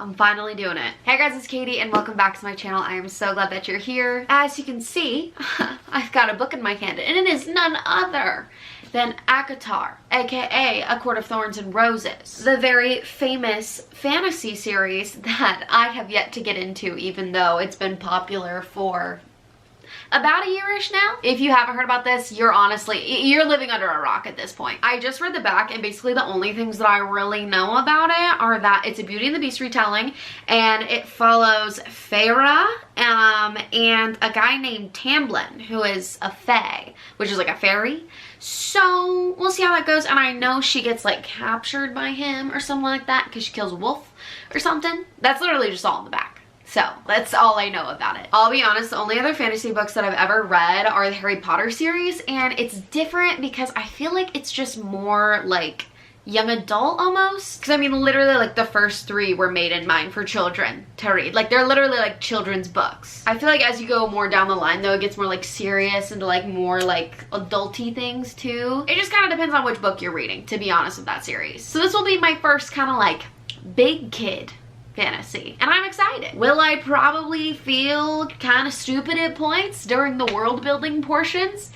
I'm finally doing it. Hey guys, it's Katie and welcome back to my channel. I am so glad that you're here. As you can see, I've got a book in my hand and it is none other than ACOTAR, aka A Court of Thorns and Roses, the very famous fantasy series that I have yet to get into, even though it's been popular for about a year-ish now. If you haven't heard about this, you're living under a rock at this point. I just read the back and basically the only things that I really know about it are that it's a Beauty and the Beast retelling and it follows Feyre and a guy named Tamlin who is a fae, which is like a fairy. So we'll see how that goes, and I know she gets like captured by him or something like that because she kills a wolf or something. That's literally just all in the back. So that's all I know about it. I'll be honest, the only other fantasy books that I've ever read are the Harry Potter series, and it's different because I feel like it's just more like young adult almost. Because I mean, literally like the first three were made in mind for children to read. Like they're literally like children's books. I feel like as you go more down the line though, it gets more like serious into like more like adulty things too. It just kind of depends on which book you're reading, to be honest, with that series. So this will be my first kind of like big kid fantasy, and I'm excited. Will I probably feel kind of stupid at points during the world building portions?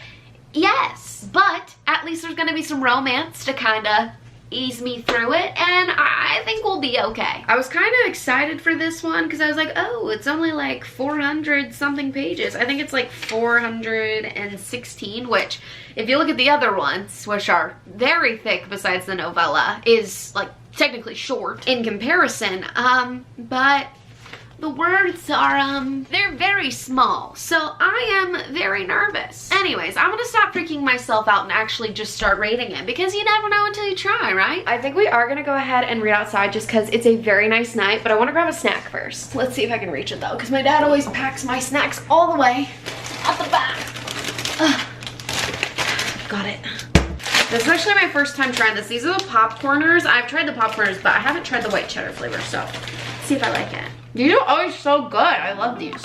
Yes, but at least there's gonna be some romance to kind of ease me through it, and I think we'll be okay. I was kind of excited for this one because I was like, oh, it's only like 400 something pages. I think it's like 416, which if you look at the other ones, which are very thick besides the novella, is like technically short in comparison, but the words are, they're very small, so I am very nervous. Anyways, I'm gonna stop freaking myself out and actually just start reading it, because you never know until you try, right? I think we are gonna go ahead and read outside just because it's a very nice night, but I want to grab a snack first. Let's see if I can reach it though, because my dad always packs my snacks all the way at the back. Got it. This is actually my first time trying this. These are the popcorners. I've tried the popcorners, but I haven't tried the white cheddar flavor, so let's see if I like it. These are always so good. I love these.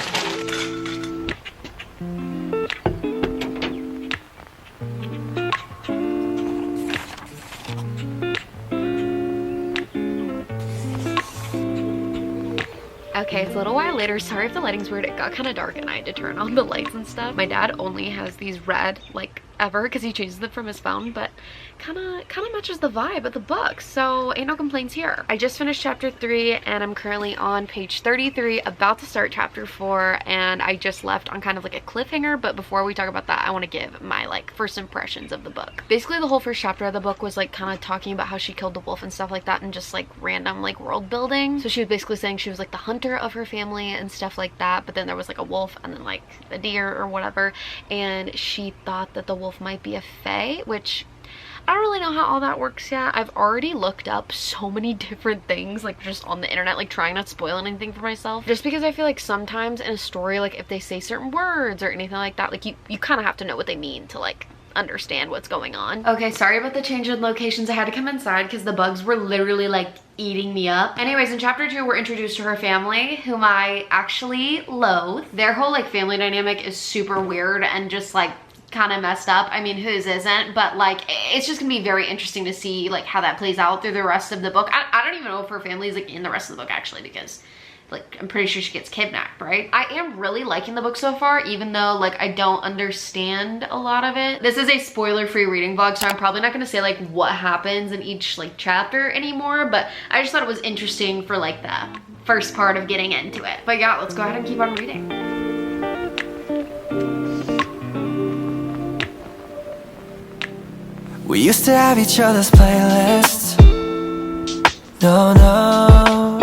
Okay, it's a little while later. Sorry if the lighting's weird. It got kind of dark and I had to turn on the lights and stuff. My dad only has these red, like, ever, because he changes them from his phone, but kind of matches the vibe of the book, so ain't no complaints here. I just finished chapter 3 and I'm currently on page 33, about to start chapter 4, and I just left on kind of like a cliffhanger. But before we talk about that, I want to give my like first impressions of the book. Basically the whole first chapter of the book was like kind of talking about how she killed the wolf and stuff like that, and just like random like world building. So she was basically saying she was like the hunter of her family and stuff like that, but then there was like a wolf and then like a deer or whatever, and she thought that the wolf might be a fae, which I don't really know how all that works yet. I've already looked up so many different things, like just on the internet, like trying not to spoil anything for myself, just because I feel like sometimes in a story, like if they say certain words or anything like that, like you kind of have to know what they mean to like understand what's going on. Okay, sorry about the change in locations. I had to come inside because the bugs were literally like eating me up. Anyways, in chapter 2 we're introduced to her family, whom I actually loathe. Their whole like family dynamic is super weird and just like kind of messed up. I mean, whose isn't? But like, it's just gonna be very interesting to see like how that plays out through the rest of the book. I don't even know if her family is like in the rest of the book actually, because like I'm pretty sure she gets kidnapped, right? I am really liking the book so far, even though like I don't understand a lot of it. This is a spoiler-free reading vlog, so I'm probably not gonna say like what happens in each like chapter anymore, but I just thought it was interesting for like the first part of getting into it. But yeah, let's go ahead and keep on reading. We used to have each other's playlists. No, no.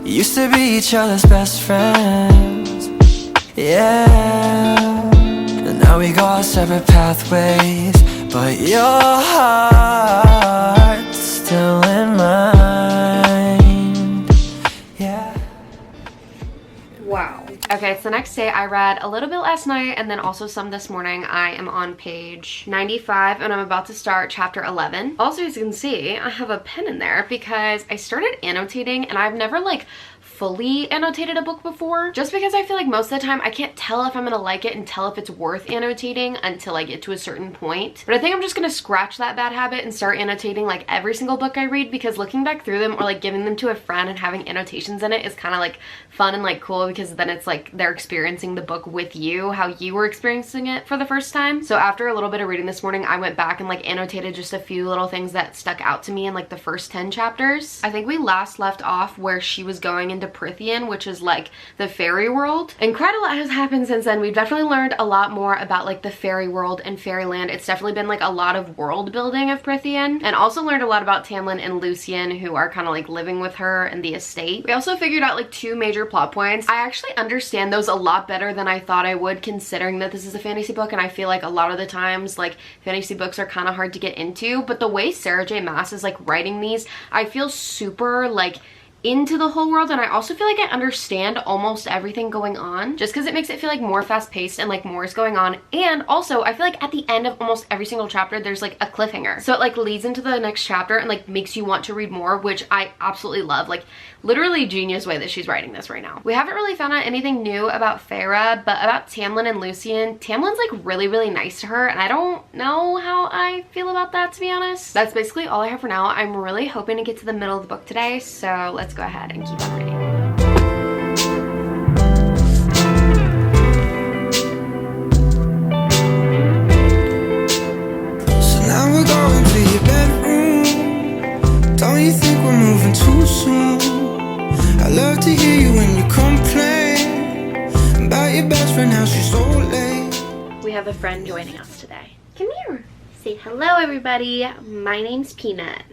Used to be each other's best friends. Yeah. And now we go our separate pathways, but your heart's still in mine. Yeah. Wow. Okay, it's the next day. I read a little bit last night and then also some this morning. I am on page 95 and I'm about to start chapter 11. Also, as you can see, I have a pen in there because I started annotating and I've never like fully annotated a book before, just because I feel like most of the time I can't tell if I'm gonna like it and tell if it's worth annotating until I get to a certain point. But I think I'm just gonna scratch that bad habit and start annotating like every single book I read, because looking back through them or like giving them to a friend and having annotations in it is kind of like fun and like cool, because then it's like they're experiencing the book with you, how you were experiencing it for the first time. So after a little bit of reading this morning, I went back and like annotated just a few little things that stuck out to me in like the first 10 chapters. I think we last left off where she was going into Prithian, which is like the fairy world, and quite a lot has happened since then. We've definitely learned a lot more about like the fairy world and fairyland. It's definitely been like a lot of world building of Prithian, and also learned a lot about Tamlin and Lucian, who are kind of like living with her in the estate. We also figured out like 2 major plot points. I actually understand those a lot better than I thought I would, considering that this is a fantasy book, and I feel like a lot of the times like fantasy books are kind of hard to get into. But the way Sarah J Maas is like writing these, I feel super like into the whole world, and I also feel like I understand almost everything going on, just because it makes it feel like more fast-paced and like more is going on. And also I feel like at the end of almost every single chapter there's like a cliffhanger, so it like leads into the next chapter and like makes you want to read more, which I absolutely love. Like literally genius way that she's writing this right now. We haven't really found out anything new about Farah, but about Tamlin and Lucian, Tamlin's like really nice to her, and I don't know how I feel about that, to be honest. That's basically all I have for now. I'm really hoping to get to the middle of the book today, so let's go ahead and keep on reading. So now we're going to your bedroom. Don't you think we're moving too soon? I love to hear you when you complain about your best friend, how she's so late. We have a friend joining us today. Come here. Say hello, everybody. My name's Peanut.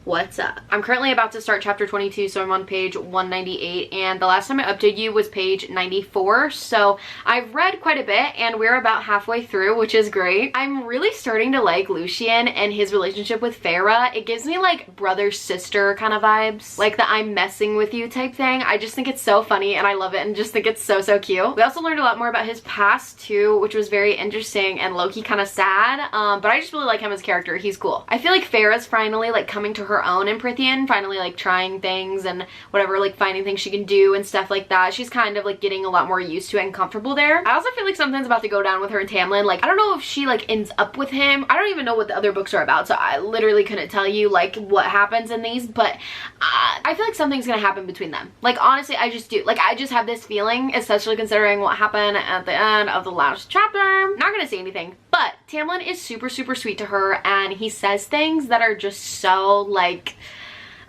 What's up? I'm currently about to start chapter 22, so I'm on page 198, and the last time I updated you was page 94, so I've read quite a bit, and we're about halfway through, which is great. I'm really starting to like Lucian and his relationship with Farah. It gives me like brother-sister kind of vibes, like the I'm messing with you type thing. I just think it's so funny, and I love it, and just think it's so cute. We also learned a lot more about his past too, which was very interesting and low-key kind of sad, but I just really like him as a character. He's cool. I feel like Farah's finally like coming to her own in Prithian, finally like trying things and whatever, like finding things she can do and stuff like that. She's kind of like getting a lot more used to it and comfortable there. I also feel like something's about to go down with her and Tamlin. Like I don't know if she like ends up with him. I don't even know what the other books are about, so I literally couldn't tell you like what happens in these, but I feel like something's gonna happen between them. Like honestly, I just do. Like I just have this feeling, especially considering what happened at the end of the last chapter. I'm not gonna say anything, but Tamlin is super sweet to her, and he says things that are just so like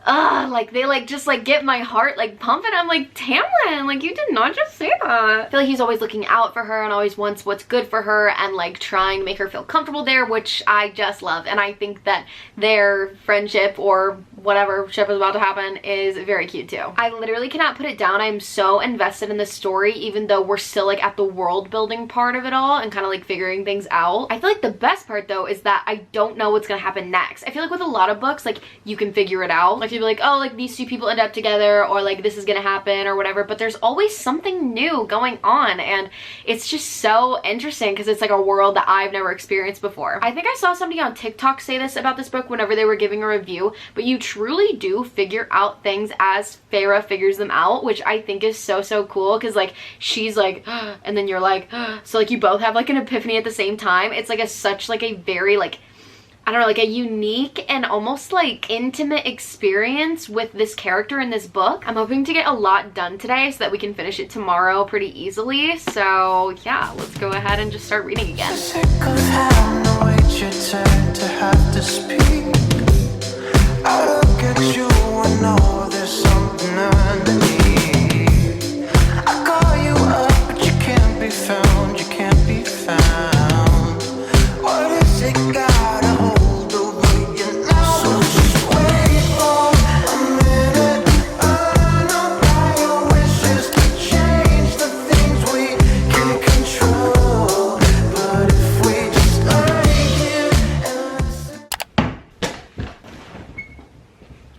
like they like just like get my heart like pumping. I'm like, Tamlin, like you did not just say that. I feel like he's always looking out for her and always wants what's good for her and like trying to make her feel comfortable there, which I just love. And I think that their friendship or whatever ship is about to happen is very cute too. I literally cannot put it down. I'm so invested in this story, even though we're still like at the world building part of it all and kind of like figuring things out. I feel like the best part though is that I don't know what's gonna happen next. I feel like with a lot of books, like you can figure it out. Like you'll be like, oh, like these 2 people end up together, or like this is gonna happen or whatever, but there's always something new going on, and it's just so interesting because it's like a world that I've never experienced before. I think I saw somebody on TikTok say this about this book whenever they were giving a review, but you truly do figure out things as Farah figures them out, which I think is so cool, because like she's like and then you're like so like you both have like an epiphany at the same time. It's like such like a very like, I don't know, like a unique and almost like intimate experience with this character in this book. I'm hoping to get a lot done today so that we can finish it tomorrow pretty easily. So yeah, let's go ahead and just start reading again. Sick of having to wait your turn to have to speak. I look at you and know there's something underneath. I call you up but you can't be found, you can't be found. What is it gotta hold over you now? So just wait for a minute. I know that your wishes can change the things we can't control, but if we just lay here and listen.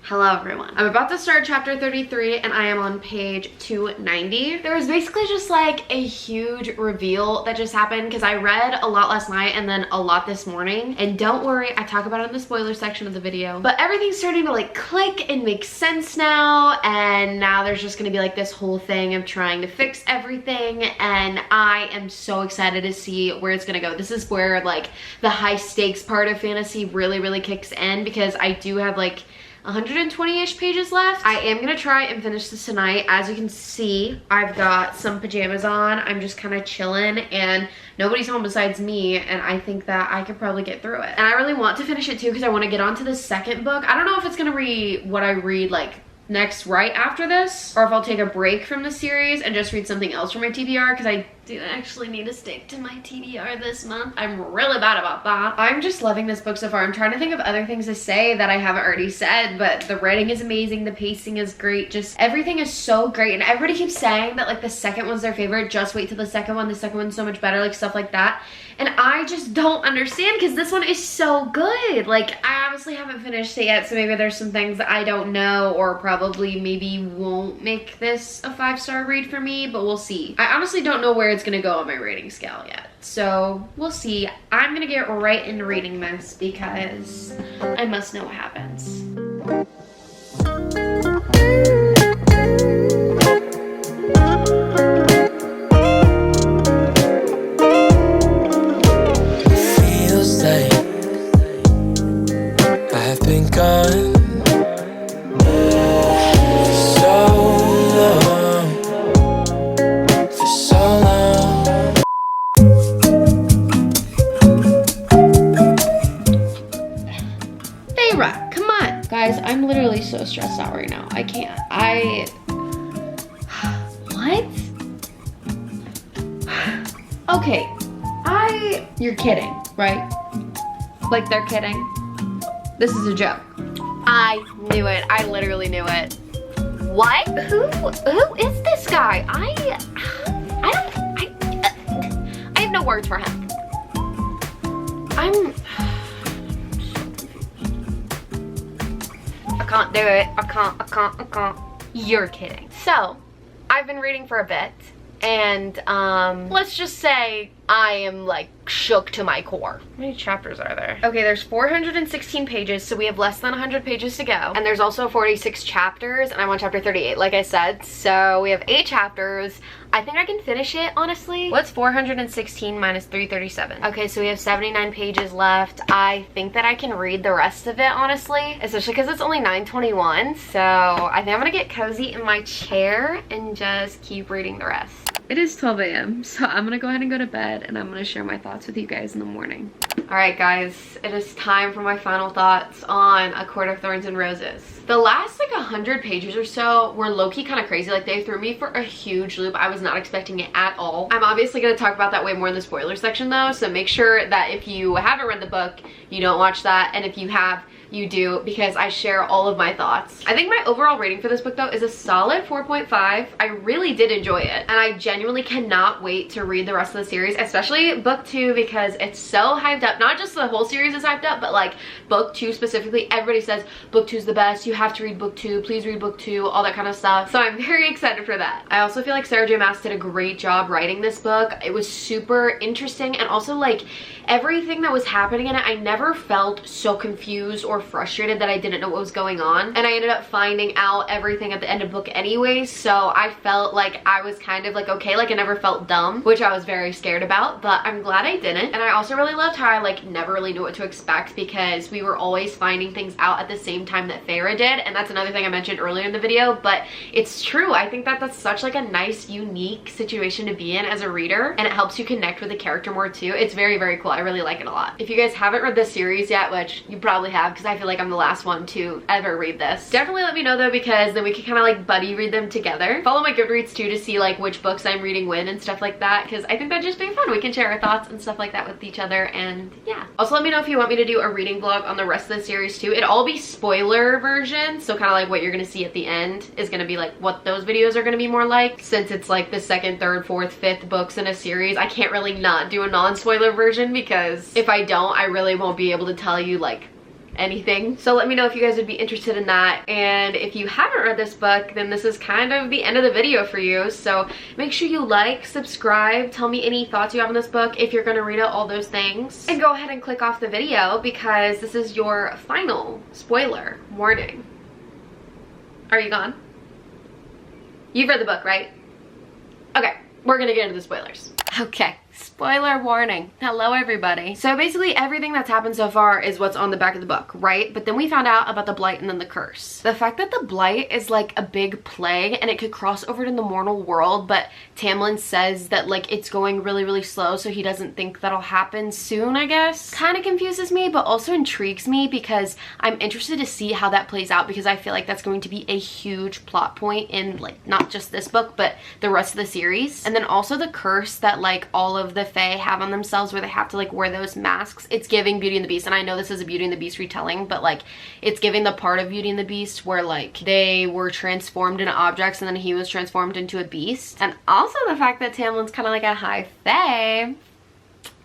Hello everyone. I'm about to start chapter 33 and I am on page 290. There was basically just like a huge reveal that just happened because I read a lot last night and then a lot this morning. And don't worry, I talk about it in the spoiler section of the video. But everything's starting to like click and make sense now. And now there's just gonna be like this whole thing of trying to fix everything. And I am so excited to see where it's gonna go. This is where like the high stakes part of fantasy really kicks in because I do have like 120-ish pages left. I am gonna try and finish this tonight. As you can see, I've got some pajamas on. I'm just kind of chilling and nobody's home besides me, and I think that I could probably get through it. And I really want to finish it too because I want to get on to the second book. I don't know if it's gonna be what I read like next right after this, or if I'll take a break from the series and just read something else from my TBR because I do actually need to stick to my TBR this month. I'm really bad about that. I'm just loving this book so far. I'm trying to think of other things to say that I haven't already said, but the writing is amazing, the pacing is great, just everything is so great. And everybody keeps saying that like the second one's their favorite, just wait till the second one's so much better, like stuff like that. And I just don't understand because this one is so good. Like I obviously haven't finished it yet, so maybe there's some things that I don't know or probably maybe won't make this a 5-star read for me, but we'll see. I honestly don't know where it's gonna go on my rating scale yet, so we'll see. I'm gonna get right into reading this because I must know what happens. Feels like I have been gone for so long. Feyre, come on. Guys, I'm literally so stressed out right now. I can't. What? Okay. You're kidding, right? Like they're kidding? This is a joke. I knew it. I literally knew it. What? Who is this guy? I have no words for him. I can't do it. I can't. You're kidding. So, I've been reading for a bit, and let's just say I am like shook to my core. How many chapters are there? Okay, there's 416 pages, so we have less than 100 pages to go. And there's also 46 chapters, and I'm on chapter 38, like I said. So we have 8 chapters. I think I can finish it, honestly. What's 416 minus 337? Okay, so we have 79 pages left. I think that I can read the rest of it, honestly, especially because it's only 9:21. So I think I'm gonna get cozy in my chair and just keep reading the rest. It is 12 a.m. so I'm gonna go ahead and go to bed and I'm gonna share my thoughts with you guys in the morning. All right, guys, it is time for my final thoughts on A Court of Thorns and Roses. The last like 100 pages or so were low-key kind of crazy. Like they threw me for a huge loop. I was not expecting it at all. I'm obviously gonna talk about that way more in the spoiler section though, so make sure that if you haven't read the book, you don't watch that, and if you have, you do, because I share all of my thoughts. I think my overall rating for this book though is a solid 4.5. I really did enjoy it, and I genuinely cannot wait to read the rest of the series, especially book 2, because it's so hyped up. Not just the whole series is hyped up, but like book 2 specifically. Everybody says book 2 is the best, you have to read book 2, please read book 2, all that kind of stuff. So I'm very excited for that. I also feel like Sarah J Maas did a great job writing this book. It was super interesting, and also like everything that was happening in it, I never felt so confused or frustrated that I didn't know what was going on, and I ended up finding out everything at the end of book anyways, so I felt like I was kind of like okay, like I never felt dumb, which I was very scared about, but I'm glad I didn't. And I also really loved how I like never really knew what to expect because we were always finding things out at the same time that Feyre did, and that's another thing I mentioned earlier in the video, but it's true. I think that that's such like a nice unique situation to be in as a reader, and it helps you connect with the character more too. It's very cool. I really like it a lot. If you guys haven't read this series yet, which you probably have because I feel like I'm the last one to ever read this, definitely let me know though, because then we can kind of like buddy read them together. Follow my Goodreads too to see like which books I'm reading when and stuff like that, because I think that'd just be fun. We can share our thoughts and stuff like that with each other, and yeah. Also let me know if you want me to do a reading vlog on the rest of the series too. It'll all be spoiler version, so kind of like what you're gonna see at the end is gonna be like what those videos are gonna be more like, since it's like the 2nd, 3rd, 4th, 5th books in a series. I can't really not do a non-spoiler version, because if I don't, I really won't be able to tell you like anything. So let me know if you guys would be interested in that. And if you haven't read this book, then this is kind of the end of the video for you. So make sure you like, subscribe, tell me any thoughts you have on this book, if you're gonna read it, all those things. And go ahead and click off the video because this is your final spoiler warning. Are you gone? You've read the book, right? Okay, we're gonna get into the spoilers. Okay, spoiler warning. Hello everybody. So basically everything that's happened so far is what's on the back of the book, right? But then we found out about the blight and then the curse. The fact that the blight is like a big plague and it could cross over to the mortal world, but Tamlin says that like it's going really, really slow, so he doesn't think that'll happen soon, I guess. Kind of confuses me, but also intrigues me because I'm interested to see how that plays out, because I feel like that's going to be a huge plot point in like not just this book, but the rest of the series. And then also the curse that like all of the Fae have on themselves, where they have to like wear those masks. It's giving Beauty and the Beast, and I know this is a Beauty and the Beast retelling, but like it's giving the part of Beauty and the Beast where like they were transformed into objects and then he was transformed into a beast. And also the fact that Tamlin's kind of like a high Fae.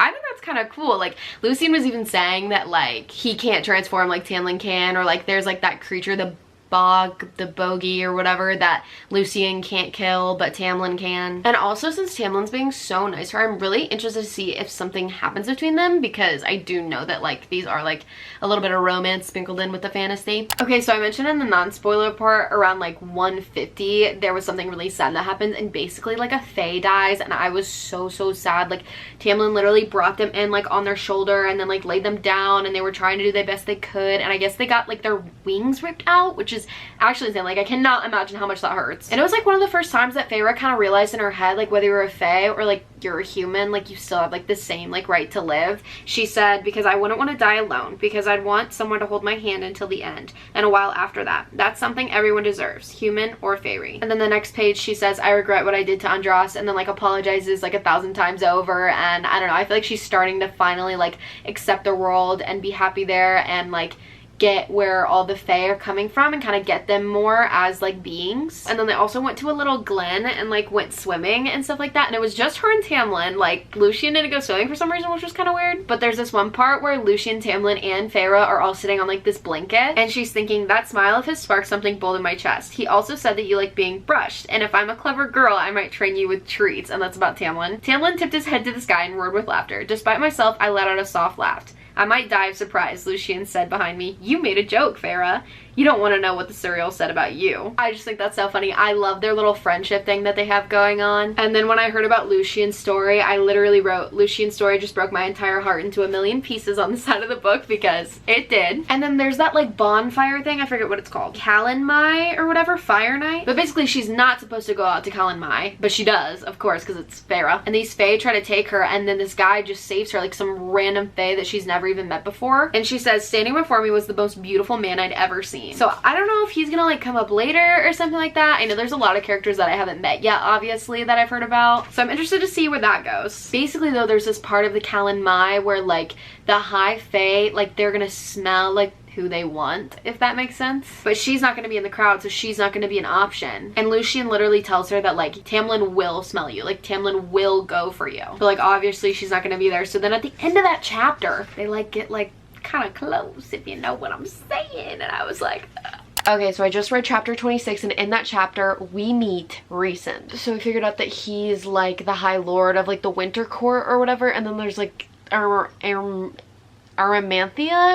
I think that's kind of cool. Like Lucian was even saying that like he can't transform like Tamlin can, or like there's like that creature, the bogey or whatever, that Lucian can't kill but Tamlin can. And also, since Tamlin's being so nice to her, I'm really interested to see if something happens between them, because I do know that like these are like a little bit of romance sprinkled in with the fantasy. Okay, so I mentioned in the non-spoiler part around like 150 there was something really sad that happened, and basically like a Fae dies, and I was so sad. Like Tamlin literally brought them in like on their shoulder and then like laid them down, and they were trying to do the best they could, and I guess they got like their wings ripped out, which is actually insane. Like I cannot imagine how much that hurts. And it was like one of the first times that Feyre kind of realized in her head, like whether you're a Fae or like you're a human, like you still have like the same like right to live. She said, because I wouldn't want to die alone, because I'd want someone to hold my hand until the end and a while after that. That's something everyone deserves, human or fairy. And then the next page she says, I regret what I did to Andras, and then like apologizes like 1,000 times over. And I don't know, I feel like she's starting to finally like accept the world and be happy there, and like get where all the Fae are coming from and kind of get them more as like beings. And then they also went to a little glen and like went swimming and stuff like that, and it was just her and Tamlin. Like Lucian didn't go swimming for some reason, which was kind of weird. But there's this one part where Lucian, Tamlin, and Feyre are all sitting on like this blanket, and she's thinking, that smile of his sparked something bold in my chest. He also said that you like being brushed, and if I'm a clever girl I might train you with treats. And that's about Tamlin. Tamlin tipped his head to the sky and roared with laughter. Despite myself, I let out a soft laugh. I might die of surprise, Lucian said behind me. You made a joke, Feyre. You don't want to know what the cereal said about you. I just think that's so funny. I love their little friendship thing that they have going on. And then when I heard about Lucian's story, I literally wrote, Lucian's story just broke my entire heart into a million pieces on the side of the book, because it did. And then there's that like bonfire thing, I forget what it's called. Callan Mai or whatever, Fire Night. But basically she's not supposed to go out to Callan Mai, but she does, of course, because it's Feyre. And these Fae try to take her, and then this guy just saves her, like some random Fae that she's never even met before. And she says, standing before me was the most beautiful man I'd ever seen. So I don't know if he's gonna like come up later or something like that. I know there's a lot of characters that I haven't met yet, obviously, that I've heard about, so I'm interested to see where that goes. Basically though, there's this part of the Callan Mai where like the high Fae, like they're gonna smell like who they want, if that makes sense. But she's not going to be in the crowd, so she's not going to be an option. And Lucian literally tells her that like Tamlin will smell you, like Tamlin will go for you, but like obviously she's not going to be there. So then at the end of that chapter they like get like kind of close, if you know what I'm saying. And I was like, ugh. Okay, so I just read chapter 26, and in that chapter we meet Rhysand. So we figured out that he's like the High Lord of like the Winter Court or whatever, and then there's like Aramanthia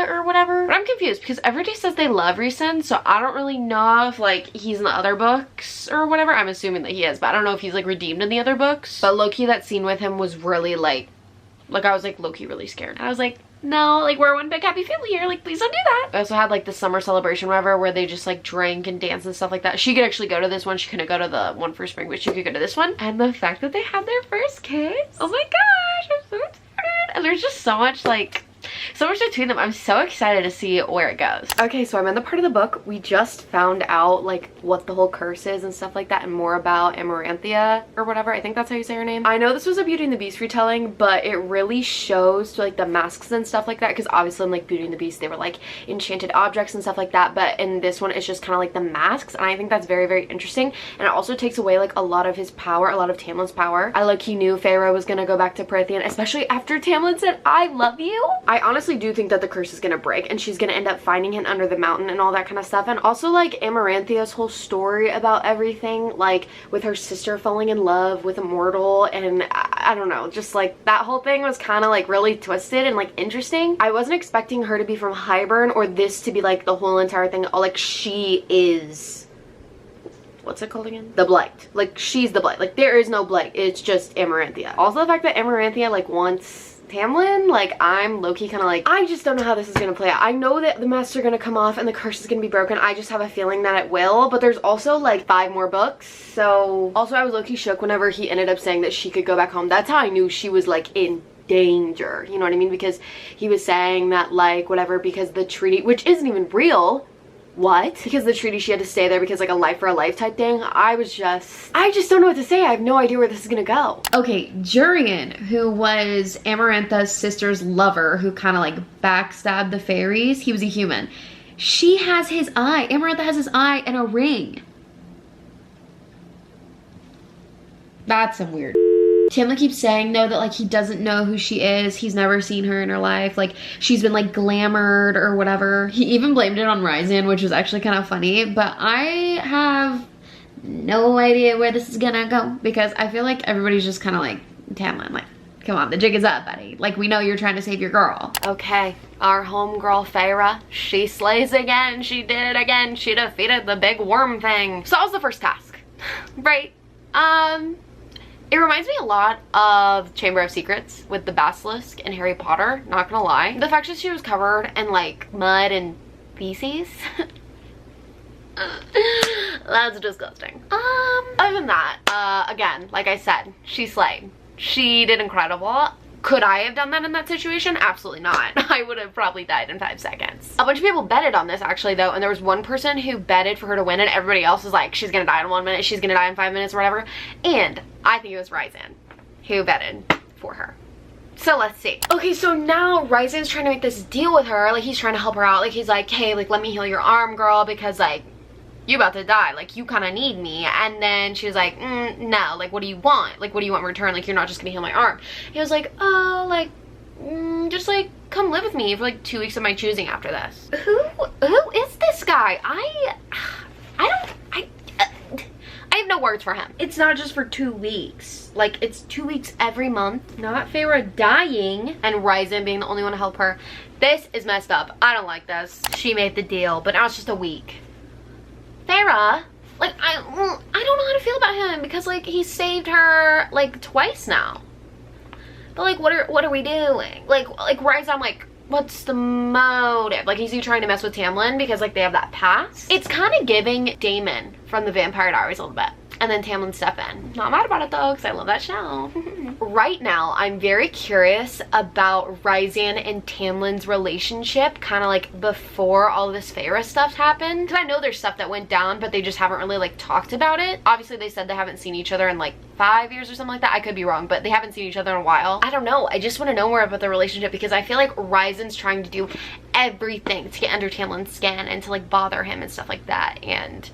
or whatever. But I'm confused because everybody says they love Rhysand, so I don't really know if like he's in the other books or whatever. I'm assuming that he is, but I don't know if he's like redeemed in the other books. But low-key, that scene with him was really like I was like low-key really scared. I was like, no, like we're one big happy family here, like please don't do that. I also had like the summer celebration whatever, where they just like drank and danced and stuff like that. She could actually go to this one. She couldn't go to the one for spring, but she could go to this one. And the fact that they had their first kiss, oh my gosh, I'm so excited. And there's just so much like so much between them. I'm so excited to see where it goes. Okay, so I'm in the part of the book we just found out like what the whole curse is and stuff like that, and more about Amaranthia or whatever. I think that's how you say her name. I know this was a Beauty and the Beast retelling, but it really shows like the masks and stuff like that, because obviously in like Beauty and the Beast they were like enchanted objects and stuff like that, but in this one it's just kind of like the masks, and I think that's very, very interesting. And it also takes away like a lot of his power, a lot of Tamlin's power. I low-key knew Feyre was gonna go back to Prythian, especially after Tamlin said I love you. I honestly honestly do think that the curse is gonna break and she's gonna end up finding him under the mountain and all that kind of stuff. And also like Amaranthia's whole story about everything, like with her sister falling in love with a mortal, and I don't know, just like that whole thing was kind of like really twisted and like interesting. I wasn't expecting her to be from Highburn or this to be like the whole entire thing. Like she is, what's it called again? The Blight. Like she's the Blight. Like there is no Blight. It's just Amaranthia. Also the fact that Amaranthia like wants Tamlin, like I'm low-key kind of like, I just don't know how this is gonna play out. I know that the masks are gonna come off and the curse is gonna be broken. I just have a feeling that it will, but there's also like 5 more books. So also I was low-key shook whenever he ended up saying that she could go back home. That's how I knew she was like in danger, you know what I mean? Because he was saying that like whatever, because the treaty, which isn't even real, what? Because the treaty, she had to stay there because like a life for a life type thing. I just don't know what to say. I have no idea where this is gonna go. Okay, Jurian, who was Amarantha's sister's lover, who kind of like backstabbed the fairies, he was a human. She has his eye. Amarantha has his eye and a ring. That's some weird. Tamlin keeps saying though that like he doesn't know who she is. He's never seen her in her life. Like she's been like glamored or whatever. He even blamed it on Ryzan, which was actually kind of funny. But I have no idea where this is gonna go because I feel like everybody's just kind of like, Tamlin, like, come on, the jig is up, buddy. Like we know you're trying to save your girl. Okay, our homegirl Feyre, she slays again. She did it again. She defeated the big worm thing. So that was the first task, right? It reminds me a lot of Chamber of Secrets with the basilisk and Harry Potter, not gonna lie. The fact that she was covered in like mud and feces, that's disgusting. Other than that, again, like I said, she slayed. She did incredible. Could I have done that in that situation? Absolutely not. I would have probably died in 5 seconds. A bunch of people betted on this actually though, and there was one person who betted for her to win and everybody else was like, she's gonna die in 1 minute, she's gonna die in 5 minutes or whatever. And I think it was Ryzan who betted for her. So let's see. Okay, so now Ryzan's trying to make this deal with her. Like he's trying to help her out. Like he's like, hey, like let me heal your arm, girl, because like you about to die, like you kind of need me. And then she was like, no, like what do you want? Like what do you want in return? Like you're not just gonna heal my arm. He was like, oh, like just like come live with me for like 2 weeks of my choosing after this. Who is this guy? I have no words for him. It's not just for 2 weeks. Like it's 2 weeks every month. Not Feyre dying and Ryzan being the only one to help her. This is messed up. I don't like this. She made the deal, but now it's just a week. Feyre, like I don't know how to feel about him because like he saved her like twice now. But like what are we doing? Like Ryzan, like what's the motive? Like is he trying to mess with Tamlin because like they have that past? It's kind of giving Damon from the Vampire Diaries a little bit. And then Tamlin step in. Not mad about it though, because I love that show. Right now, I'm very curious about Ryzan and Tamlin's relationship, kind of like before all this Feyre stuff happened. Because I know there's stuff that went down, but they just haven't really like talked about it. Obviously, they said they haven't seen each other in like 5 years or something like that. I could be wrong, but they haven't seen each other in a while. I don't know. I just want to know more about the relationship because I feel like Ryzan's trying to do everything to get under Tamlin's skin and to like bother him and stuff like that. And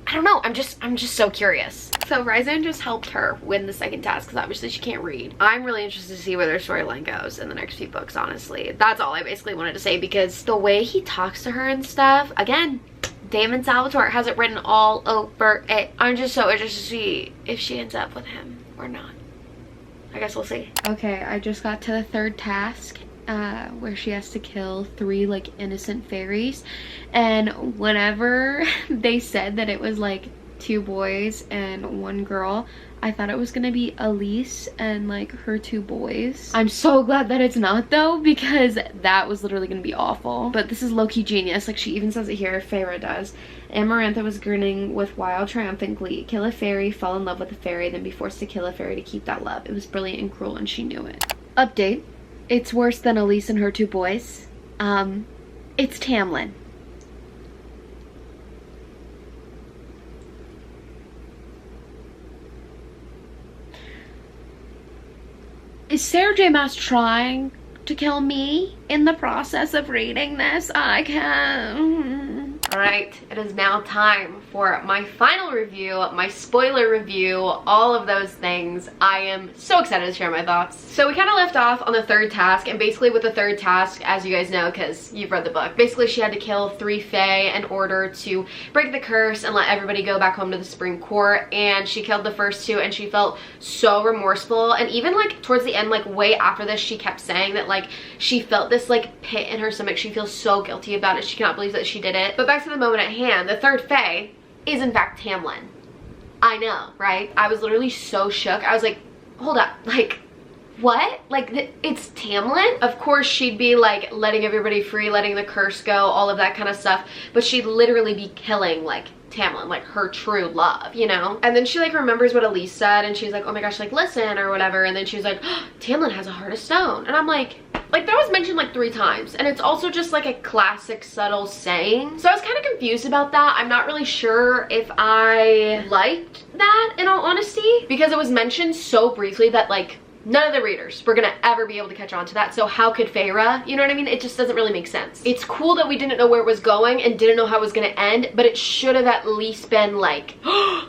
I don't know, I'm just so curious. So Ryzan just helped her win the second task because obviously she can't read. I'm really interested to see where their storyline goes in the next few books, honestly. That's all I basically wanted to say because the way he talks to her and stuff, again, Damon Salvatore has it written all over it. I'm just so interested to see if she ends up with him or not. I guess we'll see. Okay, I just got to the third task. Where she has to kill 3 like innocent fairies, and whenever they said that it was like 2 boys and 1 girl, I thought it was gonna be Elise and like her 2 boys. I'm so glad that it's not though, because that was literally gonna be awful. But this is low-key genius. Like she even says it here, Feyre does. Amarantha was grinning with wild triumphant glee. Kill a fairy, fall in love with a fairy, then be forced to kill a fairy to keep that love. It was brilliant and cruel and she knew it. Update. It's worse than Elise and her 2 boys. It's Tamlin. Is Sarah J. Maas trying to kill me in the process of reading this? I can't. Alright, it is now time for my final review, my spoiler review, all of those things. I am so excited to share my thoughts. So we kind of left off on the third task, and basically with the third task, as you guys know because you've read the book, basically she had to kill 3 fae in order to break the curse and let everybody go back home to the Supreme Court, and she killed the first 2 and she felt so remorseful, and even like towards the end, like way after this, she kept saying that like she felt this like pit in her stomach. She feels so guilty about it. She cannot believe that she did it. But back to the moment at hand, the third fae is in fact Tamlin. I know, right? I was literally so shook. I was like, hold up, like what? Like it's Tamlin? Of course she'd be like letting everybody free, letting the curse go, all of that kind of stuff, but she'd literally be killing like Tamlin, like her true love, you know? And then she like remembers what Elise said, and she's like, oh my gosh, like listen or whatever, and then she was like, oh, Tamlin has a heart of stone. And I'm like that was mentioned like 3 times, and it's also just like a classic subtle saying. So I was kind of confused about that. I'm not really sure if I liked that, in all honesty, because it was mentioned so briefly that like none of the readers were gonna ever be able to catch on to that. So how could Feyre, you know what I mean? It just doesn't really make sense. It's cool that we didn't know where it was going and didn't know how it was gonna end, but it should have at least been like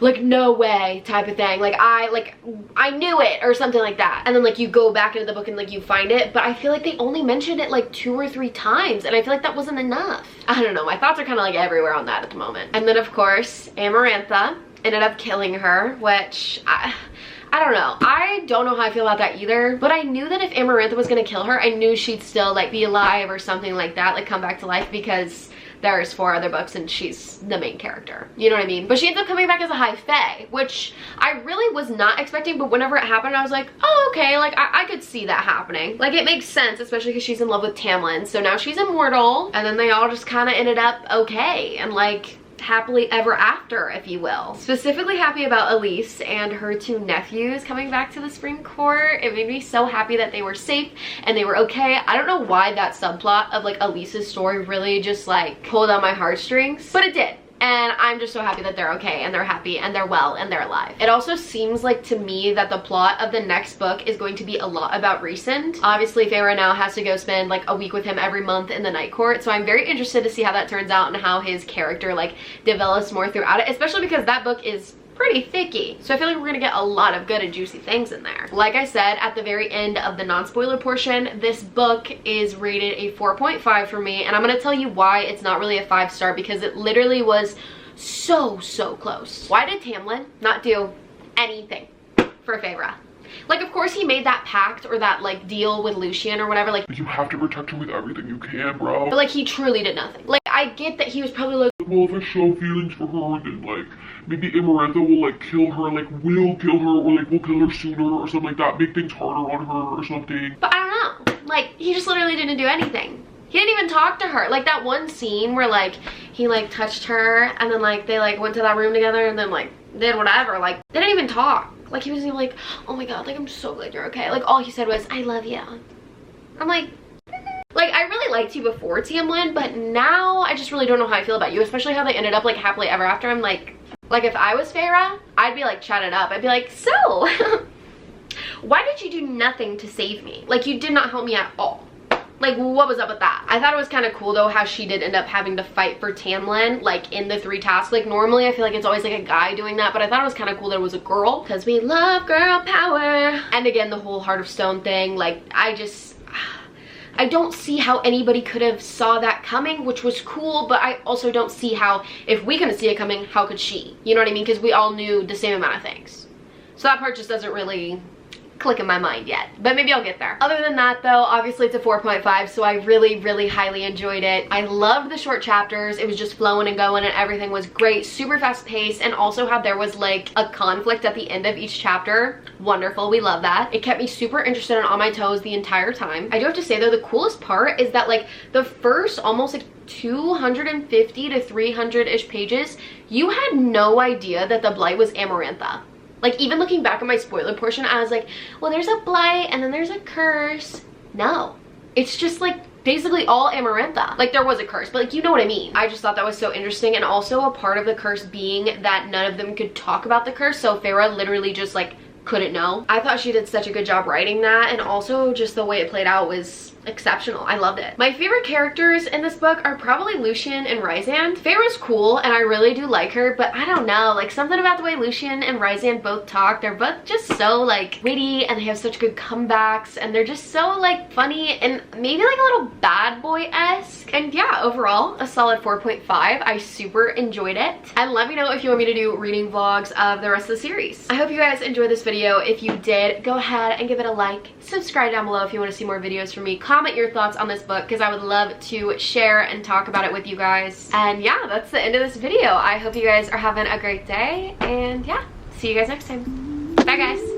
like no way type of thing, like I knew it or something like that. And then like you go back into the book and like you find it, but I feel like they only mentioned it like 2 or 3 times, and I feel like that wasn't enough. I don't know, my thoughts are kind of like everywhere on that at the moment. And then of course Amarantha ended up killing her, which I don't know. I don't know how I feel about that either, but I knew that if Amarantha was gonna kill her, I knew she'd still like be alive or something like that, like come back to life, because there's 4 other books and she's the main character, you know what I mean? But she ends up coming back as a high fae, which I really was not expecting, but whenever it happened I was like, oh okay, like I could see that happening. Like it makes sense, especially because she's in love with Tamlin, so now she's immortal, and then they all just kind of ended up okay and like happily ever after, if you will. Specifically happy about Elise and her 2 nephews coming back to the Supreme Court. It made me so happy that they were safe and they were okay. I don't know why that subplot of like Elise's story really just like pulled on my heartstrings, but it did. And I'm just so happy that they're okay and they're happy and they're well and they're alive. It also seems like to me that the plot of the next book is going to be a lot about Rhysand. Obviously Feyre now has to go spend like a week with him every month in the Night Court, so I'm very interested to see how that turns out and how his character like develops more throughout it, especially because that book is pretty thicky. So I feel like we're gonna get a lot of good and juicy things in there. Like I said at the very end of the non-spoiler portion, this book is rated a 4.5 for me, and I'm gonna tell you why it's not really a 5-star, because it literally was so close. Why did Tamlin not do anything for Feyre? Like, of course he made that pact or that like deal with Lucien or whatever, like you have to protect her with everything you can, bro. But like he truly did nothing. Like I get that he was probably like, well, if I show feelings for her, then like maybe Amarantha will like kill her, like will kill her, or like will kill her sooner or something like that, make things harder on her or something. But I don't know, like he just literally didn't do anything. He didn't even talk to her. Like that one scene where like he like touched her and then like they like went to that room together and then like did whatever, like they didn't even talk. Like he was even like, oh my god, like I'm so glad you're okay. Like all he said was, I love you. I'm like I really liked you before, Tamlin, but now I just really don't know how I feel about you, especially how they ended up like happily ever after. I'm like if I was Feyre, I'd be like chatted up. I'd be like, so why did you do nothing to save me? Like you did not help me at all. Like what was up with that? I thought it was kind of cool though how she did end up having to fight for Tamlin like in the 3 tasks. Like normally I feel like it's always like a guy doing that, but I thought it was kind of cool that it was a girl, because we love girl power. And again, the whole Heart of Stone thing, like I don't see how anybody could have saw that coming, which was cool, but I also don't see how, if we couldn't see it coming, how could she? You know what I mean? Because we all knew the same amount of things. So that part just doesn't really click in my mind yet, but maybe I'll get there. Other than that though, obviously it's a 4.5, so I really highly enjoyed it. I loved the short chapters. It was just flowing and going and everything was great, super fast paced, and also how there was like a conflict at the end of each chapter. Wonderful, we love that. It kept me super interested and on my toes the entire time. I do have to say though, the coolest part is that like the first almost like 250 to 300-ish pages, you had no idea that the blight was Amarantha. Like even looking back at my spoiler portion, I was like, well there's a blight and then there's a curse. No, it's just like basically all Amarantha. Like there was a curse, but like you know what I mean. I just thought that was so interesting, and also a part of the curse being that none of them could talk about the curse, so Feyre literally just like couldn't know. I thought she did such a good job writing that, and also just the way it played out was exceptional. I loved it. My favorite characters in this book are probably Lucien and Rysand. Feyre's cool and I really do like her, but I don't know, like something about the way Lucien and Rysand both talk, they're both just so like witty and they have such good comebacks and they're just so like funny and maybe like a little bad boy-esque. And yeah, overall a solid 4.5. I super enjoyed it. And let me know if you want me to do reading vlogs of the rest of the series. I hope you guys enjoyed this video. If you did, go ahead and give it a like, subscribe down below if you want to see more videos from me, comment your thoughts on this book because I would love to share and talk about it with you guys. And yeah, that's the end of this video. I hope you guys are having a great day and yeah, see you guys next time. Bye guys.